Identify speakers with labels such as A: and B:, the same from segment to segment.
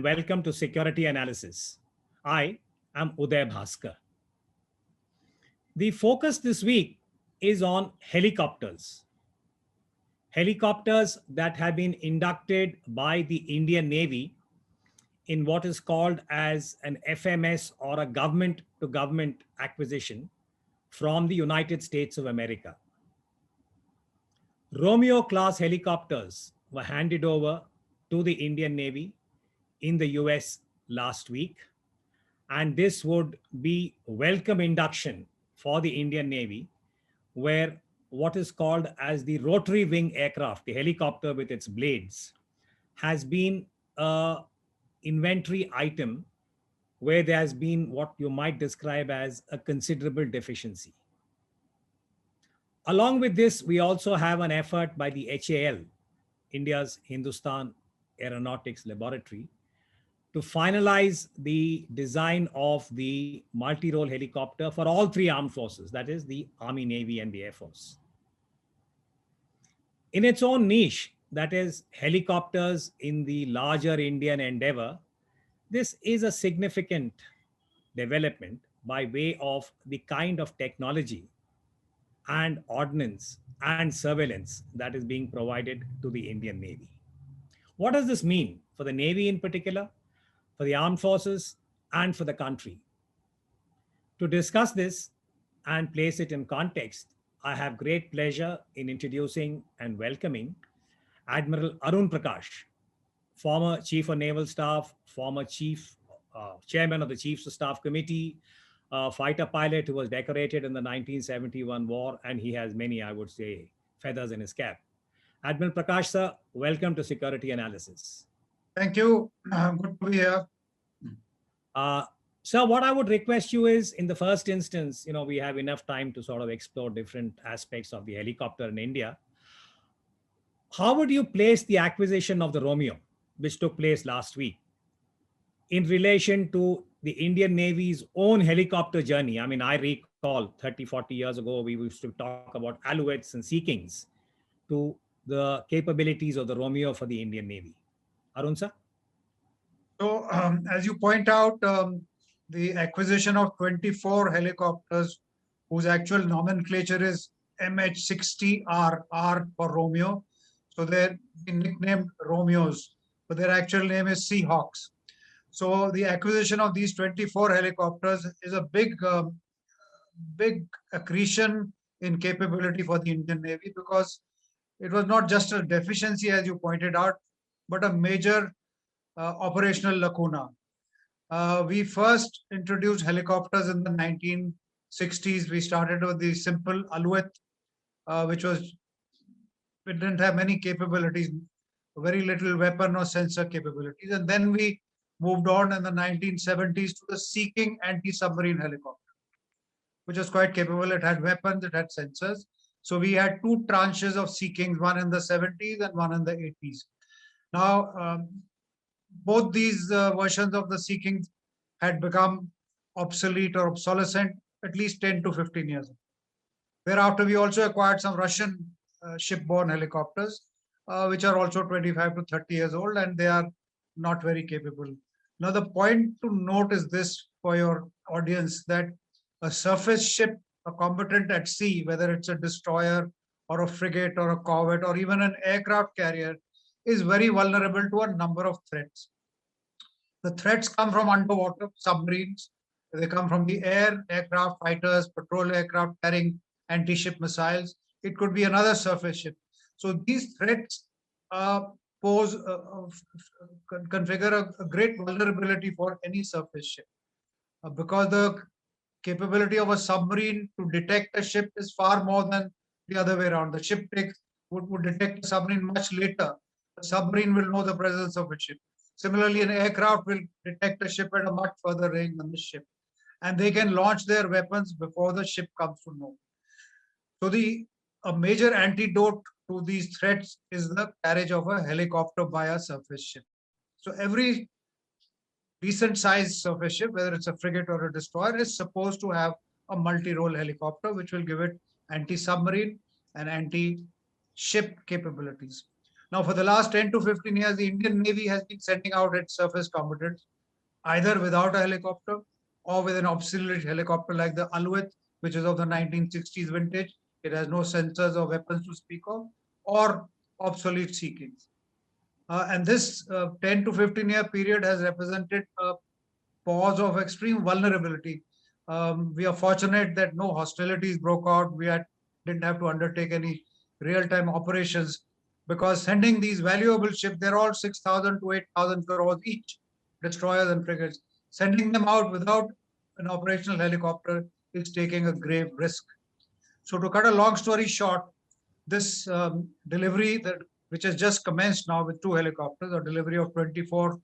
A: and welcome to Security Analysis. I am Uday Bhaskar. The focus this week is on helicopters. Helicopters that have been inducted by the Indian Navy in what is called as an FMS, or a government to government acquisition from the United States of America. Romeo class helicopters were handed over to the Indian Navy in the US last week, and this would be welcome induction for the Indian Navy, where what is called as the rotary wing aircraft, the helicopter with its blades, has been a inventory item where there has been what you might describe as a considerable deficiency. Along with this, we also have an effort by the HAL, India's Hindustan Aeronautics Laboratory, to finalize the design of the multi-role helicopter for all three armed forces, that is the Army, Navy, and the Air Force. In its own niche, that is helicopters in the larger Indian endeavor, this is a significant development by way of the kind of technology and ordnance and surveillance that is being provided to the Indian Navy. What does this mean for the Navy in particular, for the armed forces, and for the country? To discuss this and place it in context, I have great pleasure in introducing and welcoming Admiral Arun Prakash, former Chief of Naval Staff, former Chairman of the Chiefs of Staff Committee, fighter pilot who was decorated in the 1971 war, and he has many, I would say, feathers in his cap. Admiral Prakash, sir, welcome to Security Analysis.
B: Thank you. Good to be here.
A: Sir, what I would request you is, in the first instance, we have enough time to sort of explore different aspects of the helicopter in India. How would you place the acquisition of the Romeo, which took place last week, in relation to the Indian Navy's own helicopter journey? I mean, I recall 30, 40 years ago, we used to talk about Alouettes and Sea Kings, to the capabilities of the Romeo for the Indian Navy. Arun, sir?
B: So, as you point out, the acquisition of 24 helicopters, whose actual nomenclature is MH-60R, R for Romeo. So they're nicknamed Romeos, but their actual name is Seahawks. So the acquisition of these 24 helicopters is a big accretion in capability for the Indian Navy, because it was not just a deficiency, as you pointed out, but a major operational lacuna. We first introduced helicopters in the 1960s. We started with the simple Alouette, it didn't have many capabilities, very little weapon or sensor capabilities. And then we moved on in the 1970s to the Sea King anti-submarine helicopter, which was quite capable. It had weapons, it had sensors. So we had two tranches of Sea Kings, one in the 70s and one in the 80s. Now, both these versions of the Sea Kings had become obsolete or obsolescent at least 10 to 15 years ago. Thereafter, we also acquired some Russian shipborne helicopters, which are also 25 to 30 years old, and they are not very capable. Now, the point to note is this for your audience, that a surface ship, a combatant at sea, whether it's a destroyer or a frigate or a corvette or even an aircraft carrier, is very vulnerable to a number of threats. The threats come from underwater submarines. They come from the air, aircraft, fighters, patrol aircraft carrying anti-ship missiles. It could be another surface ship. So these threats configure a great vulnerability for any surface ship, because the capability of a submarine to detect a ship is far more than the other way around. The ship would detect a submarine much later. The submarine will know the presence of a ship. Similarly, an aircraft will detect a ship at a much further range than the ship, and they can launch their weapons before the ship comes to know. So a major antidote to these threats is the carriage of a helicopter by a surface ship. So every decent sized surface ship, whether it's a frigate or a destroyer, is supposed to have a multi-role helicopter, which will give it anti-submarine and anti-ship capabilities. Now, for the last 10 to 15 years, the Indian Navy has been sending out its surface combatants either without a helicopter or with an auxiliary helicopter like the Alouette, which is of the 1960s vintage. It has no sensors or weapons to speak of, or obsolete Sea-Kings. And this 10 to 15-year period has represented a pause of extreme vulnerability. We are fortunate that no hostilities broke out. Didn't have to undertake any real-time operations because sending these valuable ships, they're all 6,000 to 8,000 crores each, destroyers and frigates. Sending them out without an operational helicopter is taking a grave risk. So to cut a long story short, this delivery which has just commenced now with 2 helicopters, a delivery of 24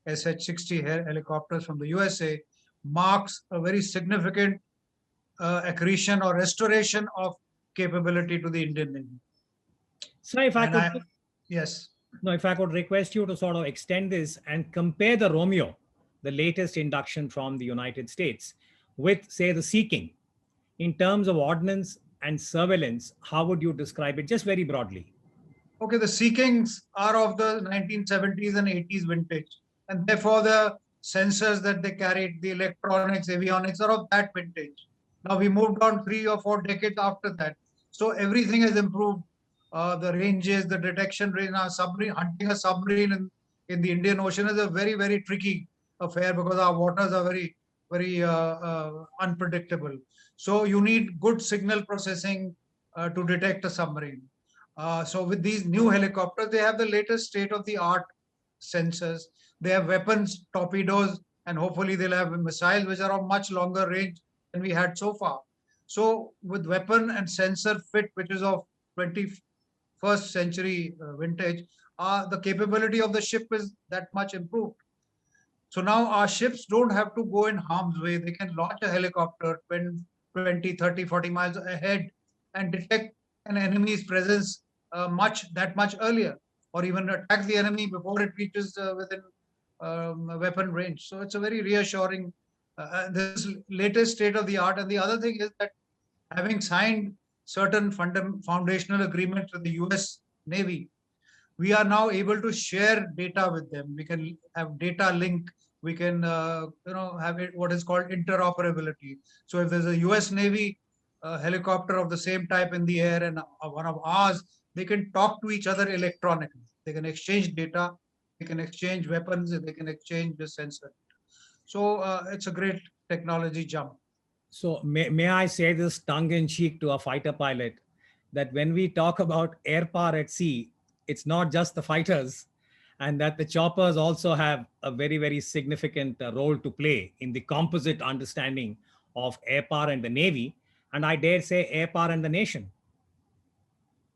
B: SH-60 helicopters from the USA, marks a very significant accretion or restoration of capability to the Indian Navy.
A: So if I
B: And
A: could,
B: yes.
A: no, if I could request you to sort of extend this and compare the Romeo, the latest induction from the United States, with, say, the Sea King, in terms of ordnance and surveillance, how would you describe it, just very broadly?
B: Okay, the Sea Kings are of the 1970s and 80s vintage, and therefore the sensors that they carried, the electronics, avionics are of that vintage. Now we moved on 3 or 4 decades after that, so everything has improved. The ranges, the detection range. Now, hunting a submarine in the Indian Ocean is a very, very tricky affair because our waters are very, very unpredictable. So you need good signal processing to detect a submarine. So with these new helicopters, they have the latest state-of-the-art sensors. They have weapons, torpedoes, and hopefully they'll have missiles which are of much longer range than we had so far. So with weapon and sensor fit, which is of 21st century vintage, the capability of the ship is that much improved. So now our ships don't have to go in harm's way. They can launch a helicopter 20, 30, 40 miles ahead and detect an enemy's presence that much earlier, or even attack the enemy before it reaches within weapon range. So it's a very reassuring. This is latest state of the art. And the other thing is that having signed certain foundational agreements with the US Navy, we are now able to share data with them. We can have data link. We can have what is called interoperability. So if there's a US Navy helicopter of the same type in the air and one of ours, they can talk to each other electronically. They can exchange data. They can exchange weapons. They can exchange the sensor. So it's a great technology jump.
A: So may I say this tongue in cheek to a fighter pilot, that when we talk about air power at sea, it's not just the fighters, and that the choppers also have a very, very significant role to play in the composite understanding of air power and the Navy, and I dare say air power and the nation.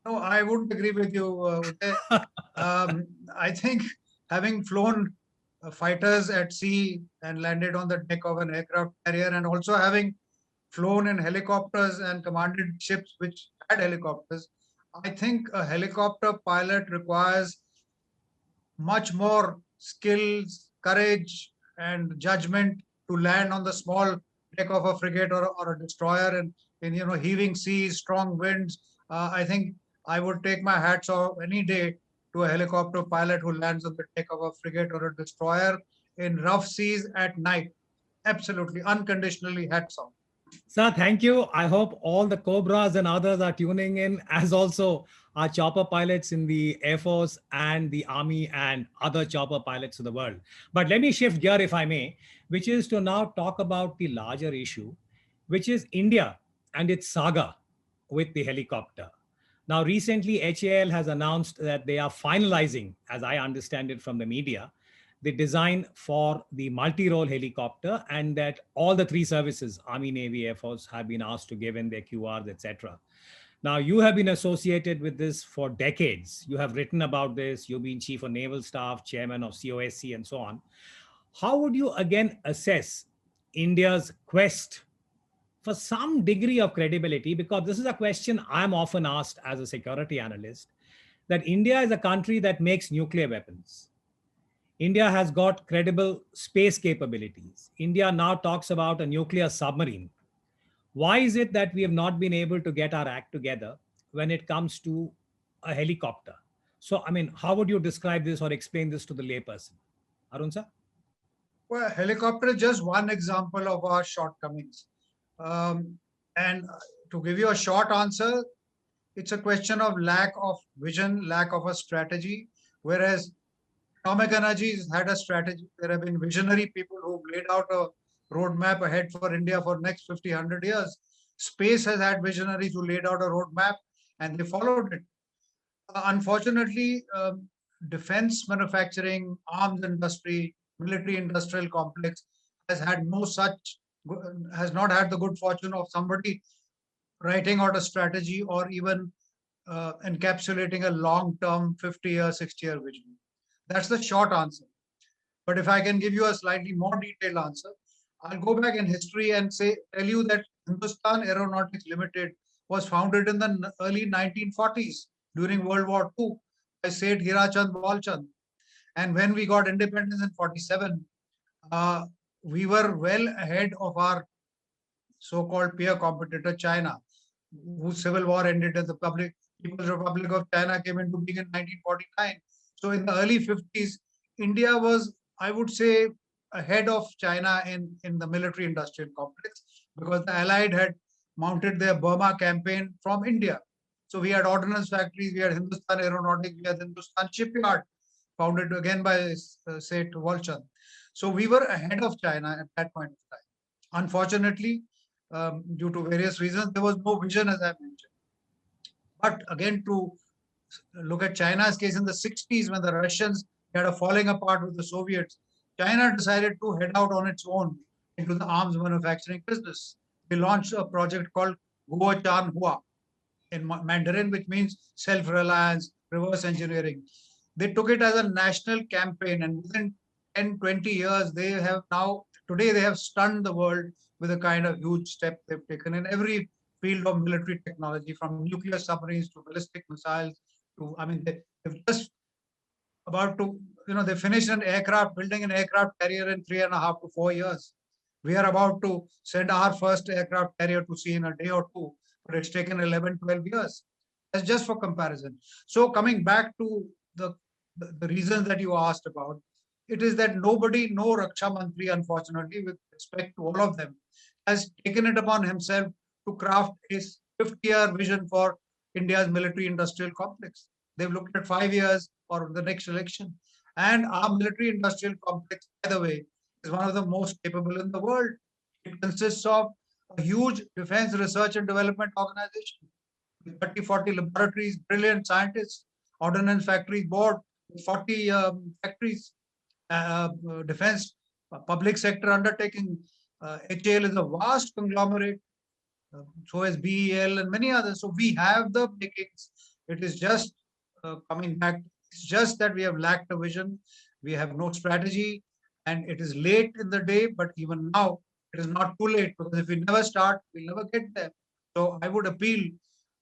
B: No, I wouldn't agree with you. I think having flown fighters at sea and landed on the deck of an aircraft carrier, and also having flown in helicopters and commanded ships which had helicopters, I think a helicopter pilot requires much more skills, courage, and judgment to land on the small deck of a frigate or a destroyer in heaving seas, strong winds. I think I would take my hats off any day to a helicopter pilot who lands on the deck of a frigate or a destroyer in rough seas at night. Absolutely, unconditionally hats off.
A: Sir, thank you. I hope all the Cobras and others are tuning in, as also our chopper pilots in the Air Force and the Army and other chopper pilots of the world. But let me shift gear, if I may, which is to now talk about the larger issue, which is India and its saga with the helicopter. Now, recently, HAL has announced that they are finalizing, as I understand it from the media, the design for the multi-role helicopter, and that all the three services, Army, Navy, Air Force, have been asked to give in their QRs, etc. Now, you have been associated with this for decades. You have written about this. You've been Chief of Naval Staff, Chairman of COSC, and so on. How would you again assess India's quest for some degree of credibility? Because this is a question I'm often asked as a security analyst, that India is a country that makes nuclear weapons. India has got credible space capabilities. India now talks about a nuclear submarine. Why is it that we have not been able to get our act together when it comes to a helicopter? So, I mean, how would you describe this or explain this to the layperson? Arun sir?
B: Well, helicopter is just one example of our shortcomings. Um, and to give you a short answer, it's a question of lack of vision, lack of a strategy. Whereas atomic energy has had a strategy. There have been visionary people who've laid out a roadmap ahead for India for next 50, 100 years. Space has had visionaries who laid out a roadmap and they followed it. Unfortunately, defense manufacturing, arms industry, military industrial complex has had no such, has not had the good fortune of somebody writing out a strategy or even encapsulating a long-term 50-year, 60-year vision. That's the short answer. But if I can give you a slightly more detailed answer, I'll go back in history and tell you that Hindustan Aeronautics Limited was founded in the early 1940s during World War II by Seth Hirachand Walchand. And when we got independence in 47, uh, we were well ahead of our so-called peer competitor China, whose civil war ended as the People's Republic of China came into being in 1949. So in the early 50s, India was, I would say, ahead of China in the military industrial complex because the Allied had mounted their Burma campaign from India. So we had ordnance factories, we had Hindustan Aeronautics, we had Hindustan Shipyard, founded again by Seth Walchand. So we were ahead of China at that point of time. Unfortunately, due to various reasons, there was no vision, as I mentioned. But again, to look at China's case in the 60s, when the Russians had a falling apart with the Soviets, China decided to head out on its own into the arms manufacturing business. They launched a project called Guo Chan Hua in Mandarin, which means self-reliance, reverse engineering. They took it as a national campaign, and within 10, 20 years, today they have stunned the world with the kind of huge step they've taken in every field of military technology, from nuclear submarines to ballistic missiles to, I mean, they've just about to, they finished building an aircraft carrier in 3.5 to 4 years. We are about to send our first aircraft carrier to sea in a day or two, but it's taken 11, 12 years. That's just for comparison. So coming back to the reasons that you asked about, it is that nobody, no Raksha Mantri, unfortunately, with respect to all of them, has taken it upon himself to craft a 50-year vision for India's military industrial complex. They've looked at 5 years or the next election. And our military industrial complex, by the way, is one of the most capable in the world. It consists of a huge defense research and development organization with 30, 40 laboratories, brilliant scientists, ordnance factories board, 40 factories, defense, public sector undertaking. HAL is a vast conglomerate, so is BEL and many others. So we have the makings. It is just coming back. It's just that we have lacked a vision. We have no strategy, and it is late in the day. But even now, it is not too late because if we never start, we'll never get there. So I would appeal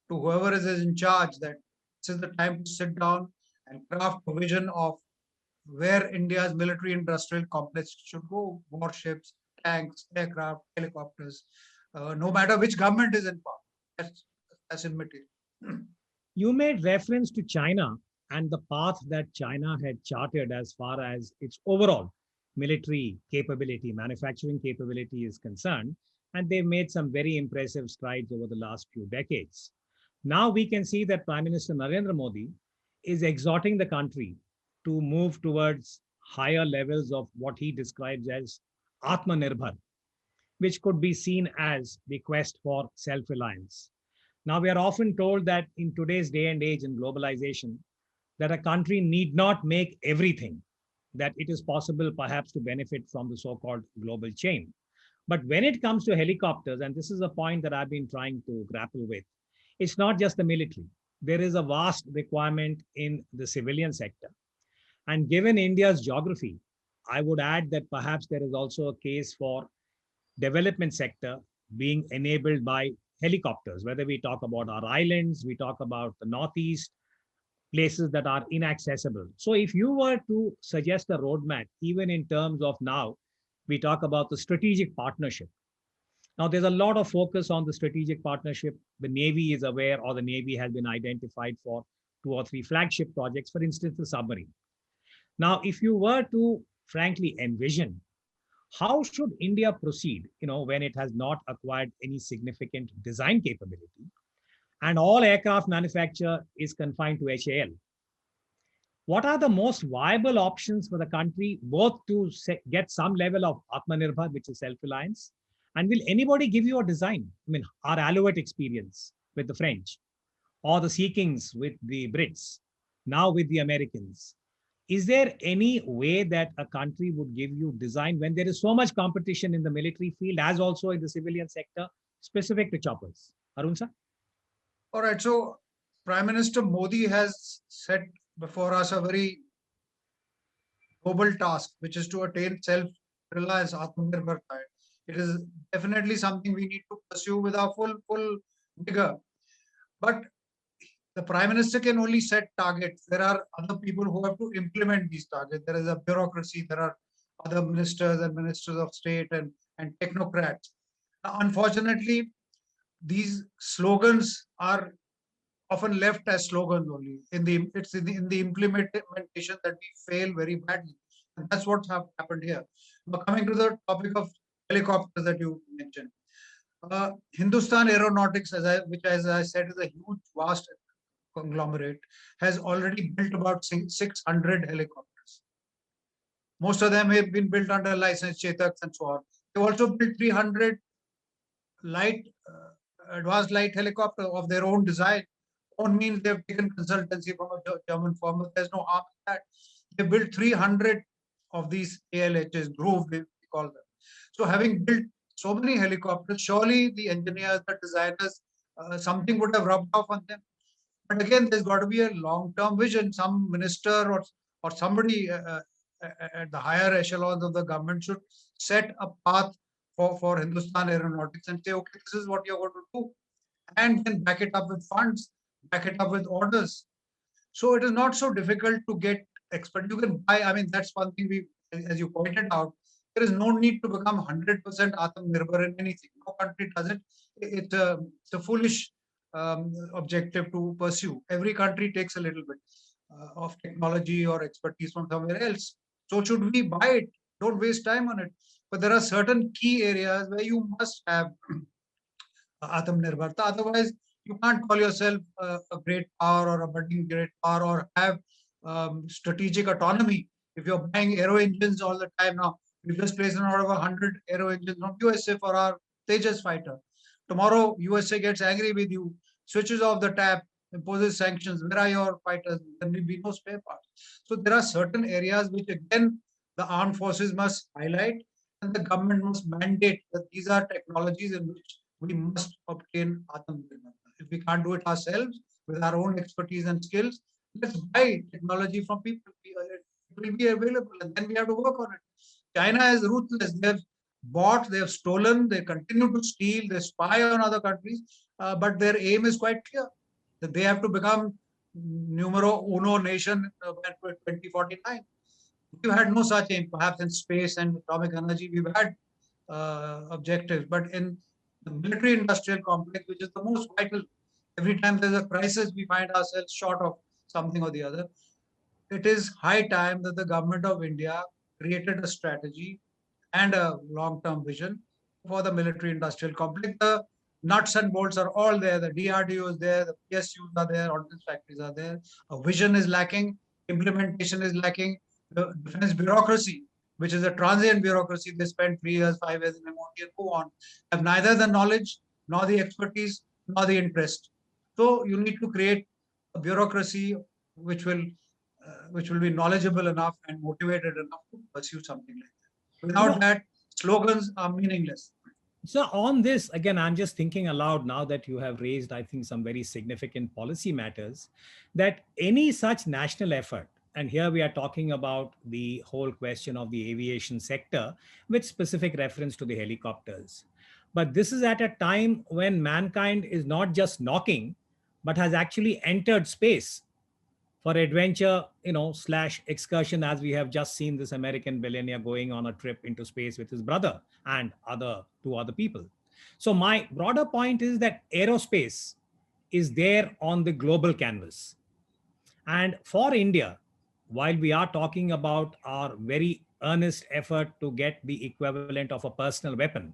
B: to whoever is in charge that this is the time to sit down and craft a vision of where India's military industrial complex should go: warships, tanks, aircraft, helicopters, no matter which government is in power. That's in material.
A: You made reference to China and the path that China had charted as far as its overall military capability, manufacturing capability is concerned. And they've made some very impressive strides over the last few decades. Now we can see that Prime Minister Narendra Modi is exhorting the country to move towards higher levels of what he describes as Atmanirbhar, which could be seen as the quest for self reliance. Now, we are often told that in today's day and age in globalization, that a country need not make everything, that it is possible perhaps to benefit from the so called global chain. But when it comes to helicopters, and this is a point that I've been trying to grapple with, it's not just the military. There is a vast requirement in the civilian sector. And given India's geography, I would add that perhaps there is also a case for development sector being enabled by helicopters, whether we talk about our islands, we talk about the Northeast, places that are inaccessible. So if you were to suggest a roadmap, even in terms of now, we talk about the strategic partnership. Now, there's a lot of focus on the strategic partnership. The Navy is aware, or the Navy has been identified for two or three flagship projects, for instance, the submarine. Now, if you were to frankly envision how should India proceed, when it has not acquired any significant design capability and all aircraft manufacture is confined to HAL? What are the most viable options for the country, both to get some level of Atmanirbhar, which is self-reliance, and will anybody give you a design? I mean, our Alouette experience with the French, or the Seekings with the Brits, now with the Americans. Is there any way that a country would give you design when there is so much competition in the military field as also in the civilian sector, specific to choppers? Arun sir?
B: All right. So Prime Minister Modi has set before us a very noble task, which is to attain self-reliance, Atmanirbhar. It is definitely something we need to pursue with our full vigor. But the Prime Minister can only set targets. There are other people who have to implement these targets. There is a bureaucracy. There are other ministers and ministers of state and technocrats. Now, unfortunately, these slogans are often left as slogans only. In the implementation that we fail very badly, and that's what happened here. Now, coming to the topic of helicopters that you mentioned, Hindustan Aeronautics, as I said, is a huge, vast conglomerate, has already built about 600 helicopters. Most of them have been built under license, Chetaks and so on. They also built 300 light, advanced light helicopter of their own design. Own means they've taken consultancy from a German firm, but there's no harm in that. They built 300 of these ALHs, groove, we call them. So having built so many helicopters, surely the engineers, the designers, something would have rubbed off on them. But again, there's got to be a long-term vision. Some minister or somebody at the higher echelons of the government should set a path for Hindustan Aeronautics and say, okay, this is what you're going to do. And then back it up with funds, back it up with orders. So it is not so difficult to get expert. You can buy, I mean, that's one thing as you pointed out, there is no need to become 100% Atmanirbhar in anything. No country does it. It's a foolish objective to pursue. Every country takes a little bit of technology or expertise from somewhere else. So should we buy it? Don't waste time on it. But there are certain key areas where you must have Atmanirbharta. Otherwise, you can't call yourself a great power or a budding great power or have strategic autonomy. If you're buying aero engines all the time now, we just placed an order of 100 aero engines from USA for our Tejas fighter. Tomorrow, USA gets angry with you, switches off the tap, imposes sanctions. Where are your fighters? There will be no spare parts. So there are certain areas which, again, the armed forces must highlight and the government must mandate that these are technologies in which we must obtain Atmanirbhar. If we can't do it ourselves with our own expertise and skills, let's buy technology from people. It will be available and then we have to work on it. China is ruthless. They've bought, they've stolen, they continue to steal, they spy on other countries, but their aim is quite clear that they have to become numero uno nation by 2049. We've had no such aim. Perhaps in space and atomic energy, we've had objectives, but in the military industrial complex, which is the most vital, every time there's a crisis, we find ourselves short of something or the other. It is high time that the government of India created a strategy and a long-term vision for the military industrial complex. The nuts and bolts are all there. The DRDO is there, the PSUs are there, ordnance factories are there. A vision is lacking, implementation is lacking. The defense bureaucracy, which is a transient bureaucracy, they spend 3 years, 5 years in MOD and go on, have neither the knowledge, nor the expertise, nor the interest. So you need to create a bureaucracy which will be knowledgeable enough and motivated enough to pursue something like that. Without that, slogans are meaningless.
A: So on this, again, I'm just thinking aloud now that you have raised, I think, some very significant policy matters, that any such national effort, and here we are talking about the whole question of the aviation sector with specific reference to the helicopters. But this is at a time when mankind is not just knocking, but has actually entered space for adventure, slash excursion, as we have just seen this American billionaire going on a trip into space with his brother and two other people. So my broader point is that aerospace is there on the global canvas. And for India, while we are talking about our very earnest effort to get the equivalent of a personal weapon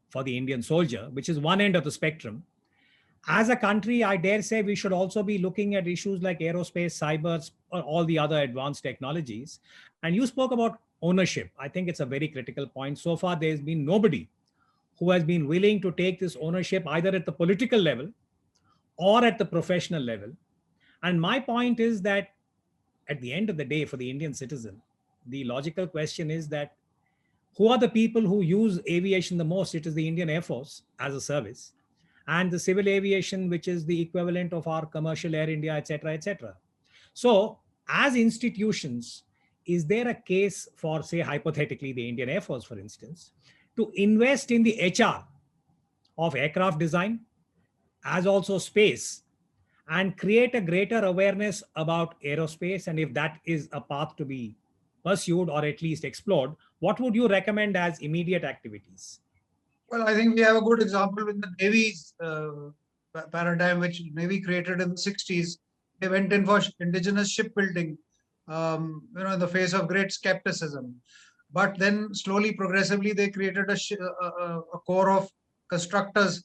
A: for the Indian soldier, which is one end of the spectrum, as a country, I dare say we should also be looking at issues like aerospace, cyber, or all the other advanced technologies. And you spoke about ownership. I think it's a very critical point. So far, there's been nobody who has been willing to take this ownership either at the political level or at the professional level. And my point is that at the end of the day, for the Indian citizen, the logical question is that who are the people who use aviation the most? It is the Indian Air Force as a service, and the civil aviation, which is the equivalent of our commercial Air India, etc., etc. So, as institutions, is there a case for, say, hypothetically, the Indian Air Force, for instance, to invest in the HR of aircraft design as also space and create a greater awareness about aerospace? And if that is a path to be pursued or at least explored, what would you recommend as immediate activities?
B: Well, I think we have a good example with the Navy's paradigm, which Navy created in the 60s. They went in for indigenous shipbuilding, in the face of great skepticism. But then slowly, progressively, they created a core of constructors,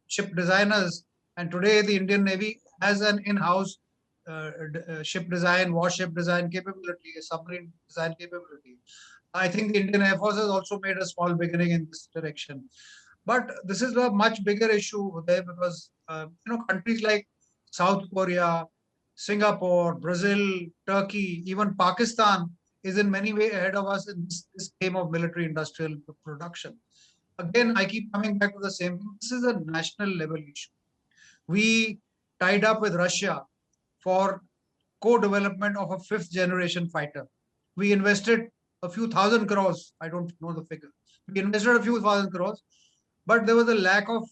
B: ship designers. And today, the Indian Navy has an in-house ship design, warship design capability, a submarine design capability. I think the Indian Air Force has also made a small beginning in this direction. But this is a much bigger issue there because countries like South Korea, Singapore, Brazil, Turkey, even Pakistan is in many ways ahead of us in this game of military industrial production. Again, I keep coming back to the same thing. This is a national level issue. We tied up with Russia for co-development of a fifth generation fighter. We invested a few thousand crores. I don't know the figure. We invested a few thousand crores, but there was a lack of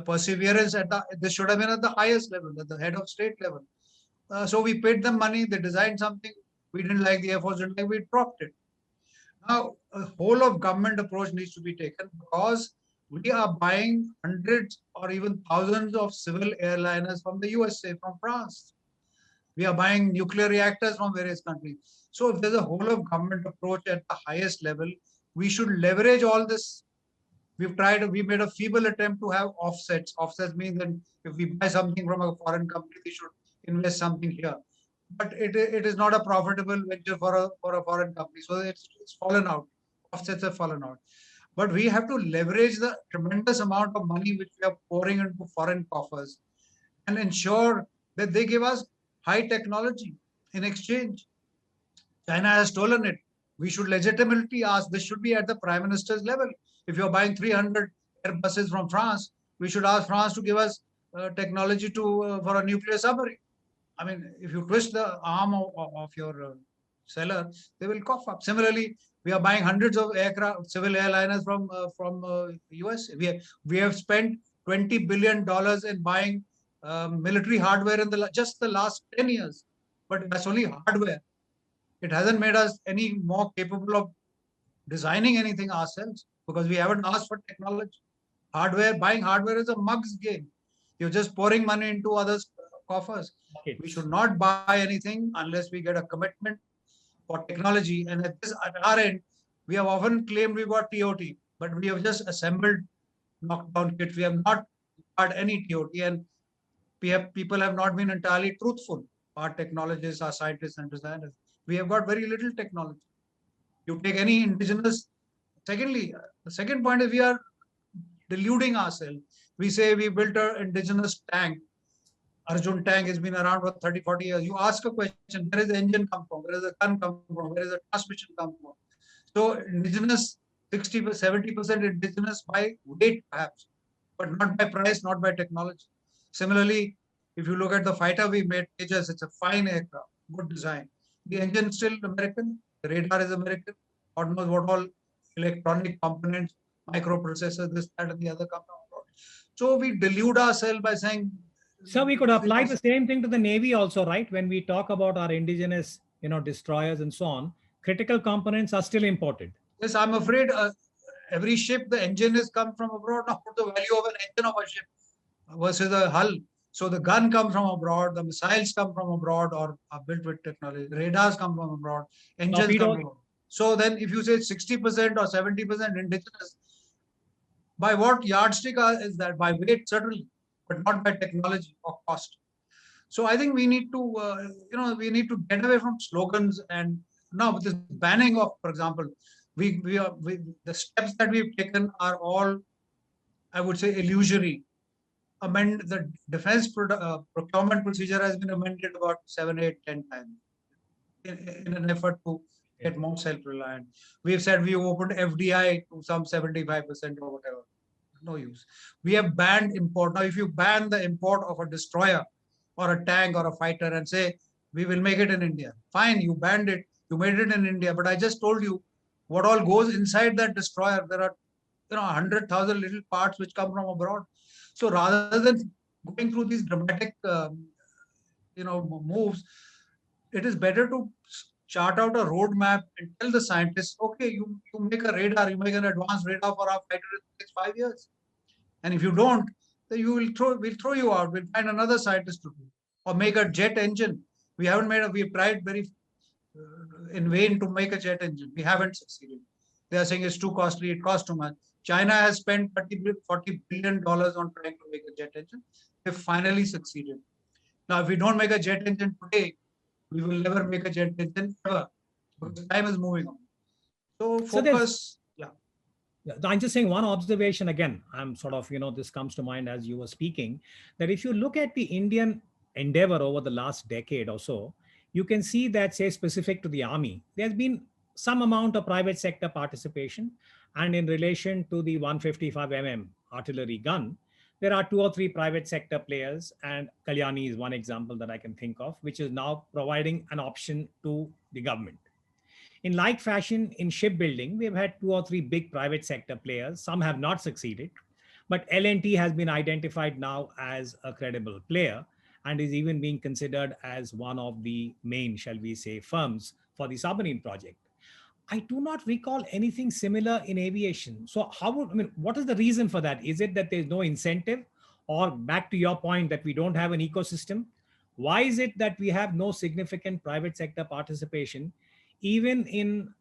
B: perseverance at this should have been at the highest level, at the head of state level. So we paid them money. They designed something. We didn't like the Air Force, didn't like, we dropped it. Now, a whole of government approach needs to be taken because we are buying hundreds or even thousands of civil airliners from the USA, from France. We are buying nuclear reactors from various countries. So if there's a whole of government approach at the highest level, we should leverage all this. We made a feeble attempt to have offsets. Offsets mean that if we buy something from a foreign company, we should invest something here. But it is not a profitable venture for a foreign company. So it's fallen out. Offsets have fallen out. But we have to leverage the tremendous amount of money which we are pouring into foreign coffers and ensure that they give us high technology in exchange. China has stolen it. We should legitimately ask, this should be at the Prime Minister's level. If you're buying 300 Airbuses from France, we should ask France to give us technology for a nuclear submarine. I mean, if you twist the arm of your seller, they will cough up. Similarly, we are buying hundreds of aircraft, civil airliners from US. We have spent $20 billion in buying military hardware in just the last 10 years. But that's only hardware. It hasn't made us any more capable of designing anything ourselves because we haven't asked for technology. Buying hardware is a mug's game. You're just pouring money into others' coffers. Okay. We should not buy anything unless we get a commitment for technology. And at our end, we have often claimed we got TOT, but we have just assembled knockdown kits. We have not got any TOT, and people have not been entirely truthful. Our technologists, our scientists and designers. We have got very little technology. You take any indigenous. Secondly, the second point is we are deluding ourselves. We say we built an indigenous tank. Arjun tank has been around for 30, 40 years. You ask a question, where does the engine come from? Where does the gun come from? Where does the transmission come from? So indigenous, 60, 70% indigenous by weight perhaps, but not by price, not by technology. Similarly, if you look at the fighter we made, Tejas, it's a fine aircraft, good design. The engine still American, the radar is American, God knows what all electronic components, microprocessors, this, that, and the other come from. So we delude ourselves by saying.
A: So we could apply the same thing to the Navy also, right? When we talk about our indigenous, destroyers and so on, critical components are still imported.
B: Yes, I'm afraid every ship, the engine has come from abroad. Now, the value of an engine of a ship versus a hull. So the gun comes from abroad, the missiles come from abroad or are built with technology, radars come from abroad, engines come
A: Torpedoes.
B: from abroad. So then if you say 60% or 70% indigenous, by what yardstick is that? By weight, certainly, but not by technology or cost. So I think we need to, we need to get away from slogans. And now with this banning of, for example, the steps that we've taken are all, I would say, illusory. The defense procurement procedure has been amended about 7, 8, 10 times in an effort to get more self-reliant. We've said we opened FDI to some 75% or whatever. No use. We have banned import. Now, if you ban the import of a destroyer or a tank or a fighter and say, we will make it in India, fine, you banned it, you made it in India. But I just told you what all goes inside that destroyer. There are 100,000 little parts which come from abroad. So rather than going through these dramatic moves, it is better to chart out a roadmap and tell the scientists, okay, you make a radar, you make an advanced radar for our fighter in the next 5 years. And if you don't, then we'll throw you out. We'll find another scientist to do. Or make a jet engine. We've tried very in vain to make a jet engine. We haven't succeeded. They are saying it's too costly, it costs too much. China has spent $40 billion on trying to make a jet engine. They've finally succeeded. Now, if we don't make a jet engine today, we will never make a jet engine ever, because time is moving on. So focus, yeah.
A: I'm just saying one observation again. I'm sort of, this comes to mind as you were speaking, that if you look at the Indian endeavor over the last decade or so, you can see that, say, specific to the army, there's been some amount of private sector participation. And in relation to the 155 artillery gun, there are 2 or 3 private sector players, and Kalyani is one example that I can think of, which is now providing an option to the government. In like fashion, in shipbuilding, we've had 2 or 3 big private sector players. Some have not succeeded, but L&T has been identified now as a credible player and is even being considered as one of the main, shall we say, firms for the submarine project. I do not recall anything similar in aviation. So what is the reason for that? Is it that there's no incentive, or back to your point that we don't have an ecosystem? Why is it that we have no significant private sector participation, even in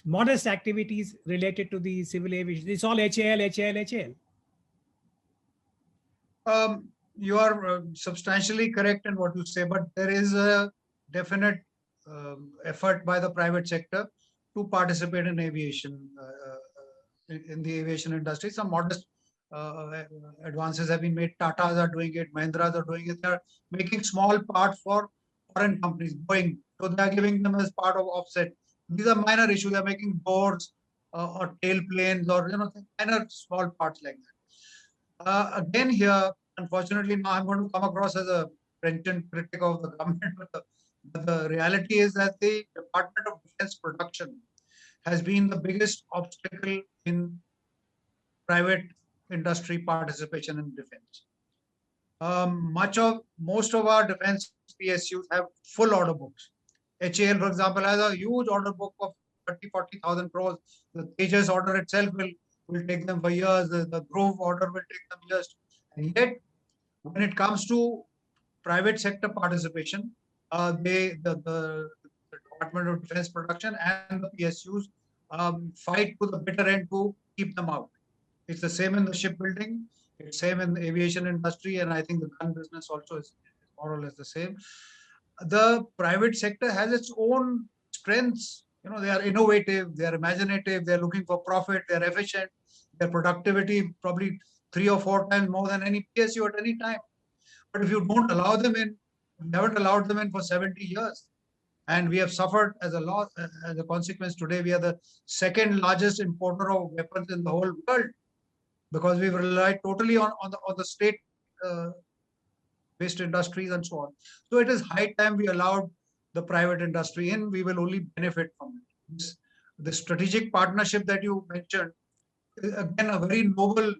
A: modest activities related to the civil aviation? It's all HAL, HAL, HAL.
B: You are substantially correct in what you say, but there is a definite effort by the private sector to participate in aviation, in the aviation industry. Some modest advances have been made. Tatas are doing it, Mahindras are doing it. They are making small parts for foreign companies, Boeing. So they are giving them as part of offset. These are minor issues. They are making boards or tail planes or minor small parts like that. Again, here, unfortunately, now I'm going to come across as a pregnant critic of the government, but the reality is that the Department of Defense production has been the biggest obstacle in private industry participation in defense. Most of our defense PSUs have full order books. HAL, for example, has a huge order book of 40,000 crores. The Tejas order itself will take them for years. The Grove order will take them years. And yet, when it comes to private sector participation, the Department of Defense production and the PSUs fight to the bitter end to keep them out. It's the same in the shipbuilding, it's same in the aviation industry, and I think the gun business also is more or less the same. The private sector has its own strengths. They are innovative, they are imaginative, they're looking for profit, they're efficient, their productivity probably 3 or 4 times more than any PSU at any time. But if you don't allow them in, you haven't allowed them in for 70 years. And we have suffered as a consequence. Today, we are the second largest importer of weapons in the whole world, because we've relied totally on the state based industries and so on. So it is high time we allowed the private industry in. We will only benefit from it. The strategic partnership that you mentioned is again a very noble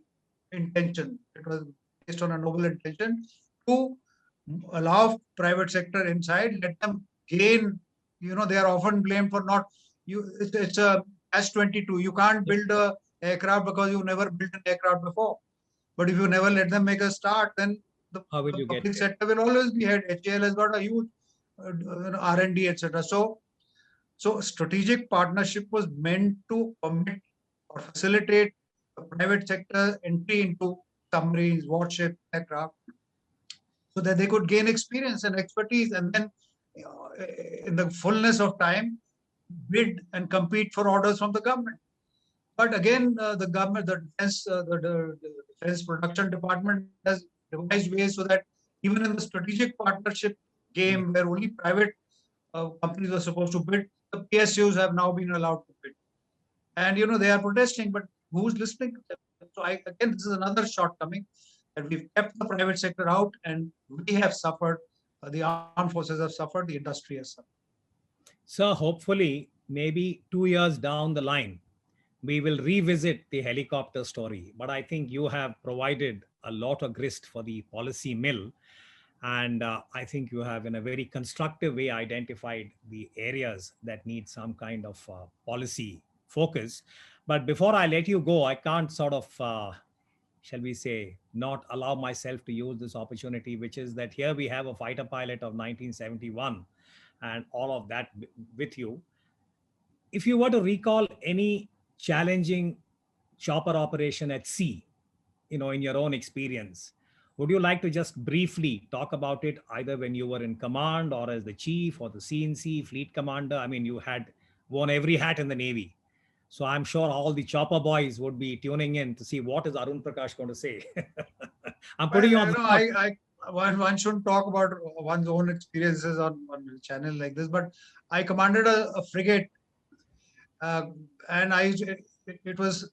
B: intention. It was based on a noble intention to allow private sector inside, let them gain. They are often blamed for not. It's a S-22. You can't build a aircraft because you never built an aircraft before. But if you never let them make a start, then
A: How will
B: the
A: you get
B: public
A: there?
B: sector will always be ahead. HAL has got a huge R&D, etc. So strategic partnership was meant to permit or facilitate the private sector entry into submarines, warships, aircraft, so that they could gain experience and expertise, and then in the fullness of time, bid and compete for orders from the government. But again, the government, the defense production department has devised ways so that even in the strategic partnership
A: Yeah.
B: game where only private companies are supposed to bid, the PSUs have now been allowed to bid. And they are protesting, but who's listening to them? So again, this is another shortcoming, that we've kept the private sector out, and we have suffered. The armed forces have suffered. The industry has suffered.
A: So hopefully, maybe 2 years down the line, we will revisit the helicopter story. But I think you have provided a lot of grist for the policy mill. And I think you have, in a very constructive way, identified the areas that need some kind of policy focus. But before I let you go, I can't sort of, shall we say, not allow myself to use this opportunity, which is that here we have a fighter pilot of 1971 and all of that with you. If you were to recall any challenging chopper operation at sea, in your own experience, would you like to just briefly talk about it, either when you were in command or as the chief or the CNC fleet commander? I mean, you had worn every hat in the Navy. So I'm sure all the chopper boys would be tuning in to see what is Arun Prakash going to say. I'm putting
B: Well,
A: you on the spot.
B: one shouldn't talk about one's own experiences on a channel like this, but I commanded a frigate, uh, and it was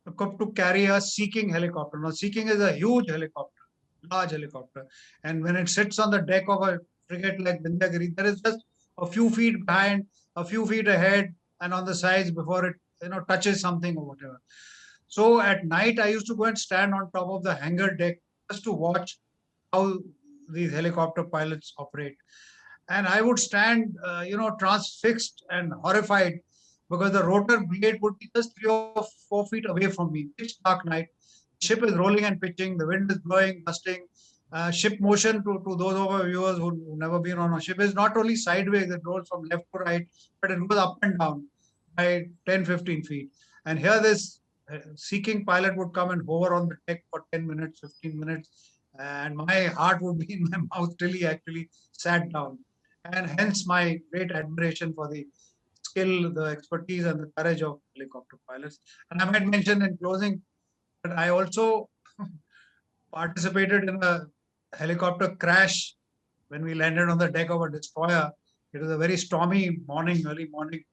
B: equipped to carry a seeking helicopter. Now, seeking is a huge helicopter, large helicopter, and when it sits on the deck of a frigate like Vindhyagiri, there is just a few feet behind, a few feet ahead, and on the sides before it touches something or whatever. So at night, I used to go and stand on top of the hangar deck just to watch how these helicopter pilots operate. And I would stand, transfixed and horrified, because the rotor blade would be just 3 or 4 feet away from me. Pitch dark night. The ship is rolling and pitching. The wind is blowing, gusting. Ship motion, to those of our viewers who've never been on a ship, is not only sideways, it rolls from left to right, but it goes up and down by 10, 15 feet. And here this seeking pilot would come and hover on the deck for 10 minutes, 15 minutes, and my heart would be in my mouth till he actually sat down. And hence my great admiration for the skill, the expertise, and the courage of helicopter pilots. And I might mention in closing that I also participated in a helicopter crash when we landed on the deck of a destroyer. It was a very stormy morning, early morning.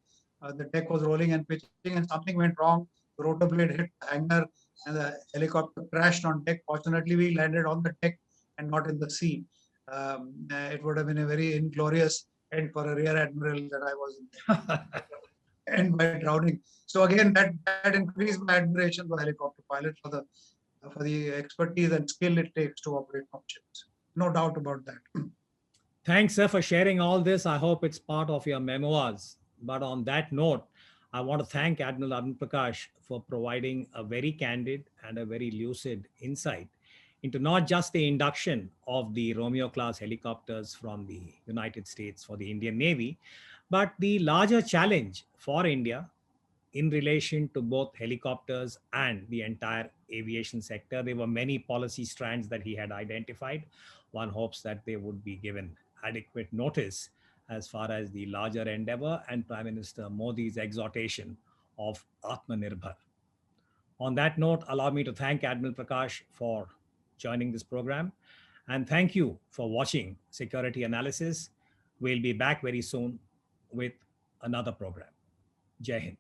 B: The deck was rolling and pitching, and something went wrong. The rotor blade hit the hangar, and the helicopter crashed on deck. Fortunately, we landed on the deck and not in the sea. It would have been a very inglorious end for a rear admiral that I was end by drowning. So again, that increased my admiration for helicopter pilots, for the expertise and skill it takes to operate ships. No doubt about that.
A: Thanks, sir, for sharing all this. I hope it's part of your memoirs. But on that note, I want to thank Admiral Arun Prakash for providing a very candid and a very lucid insight into not just the induction of the Romeo class helicopters from the United States for the Indian Navy, but the larger challenge for India in relation to both helicopters and the entire aviation sector. There were many policy strands that he had identified. One hopes that they would be given adequate notice as far as the larger endeavor and Prime Minister Modi's exhortation of Atmanirbhar. On that note, allow me to thank Admiral Prakash for joining this program. And thank you for watching Security Analysis. We'll be back very soon with another program. Jai Hind.